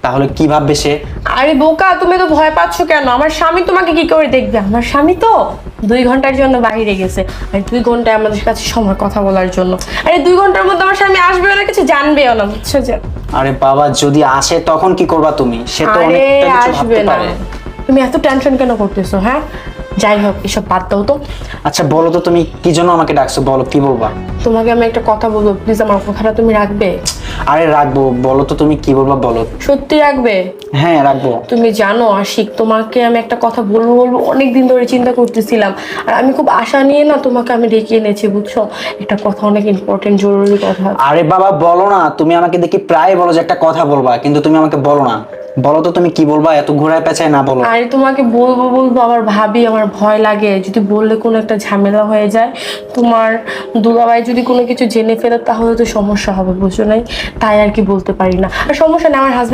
তাহলে কি ভাববে সে? আরে বোকা, তুমি তো ভয় পাচ্ছ কেন? আমার স্বামী তোমাকে কি করে দেখবে? আমার স্বামী তো 2 ঘন্টার জন্য বাইরে গেছে, আর 2 ঘন্টায় আমাদের কাছে সময় কথা বলার জন্য। আরে 2 ঘন্টার মধ্যে আমার স্বামী আসবেও না, কিছু জানবেও না, বুঝছো? যে আরে বাবা, যদি আসে তখন কি করবা তুমি? সে তো আরে অনেকটা কিছু আসবে ভাবতে না। পারে। তুমি এত টেনশন কেন করতেছো? হ্যাঁ, যাই হোক, এসব বাদ দাও তো। আচ্ছা বলো তো, তুমি কি জন্য আমাকে ডাকছো? বলো, কি বলবা? তোমাকে আমি একটা কথা বলবো, প্লিজ আমার কথাটা তুমি রাখবে? আরে রাখবো, বলো তো তুমি কি বলবা, বলো। সত্যি রাখবে? হ্যাঁ রাখবো। তুমি জানো আশিক, তোমাকে আমি একটা কথা বলবো বলবো অনেকদিন ধরে চিন্তা করতেছিলাম, আর আমি খুব আশা নিয়ে না তোমাকে আমি ডেকে এনেছি, বুঝছো? একটা কথা, অনেক ইম্পর্টেন্ট জরুরি কথা। আরে বাবা বলো না, তুমি আমাকে দেখি প্রায় বলো যে একটা কথা বলবা, কিন্তু তুমি আমাকে বলো না। বলো তো তুমি কি বলবা, এত ঘোরায় পেঁচায় না বলো। আরে তোমাকে বলবো বলবো আবার ভাবি, আমার ভয় লাগে যদি বললে কোনো একটা ঝামেলা হয়ে যায়, তোমার দুলাভাই যদি কোনো কিছু জেনে ফেলে তাহলে তো সমস্যা হবে, বুঝছো? নাই তাই আর কি বলতে পারি না। আর সমস্যা নেই, আমার হাজবেন্ড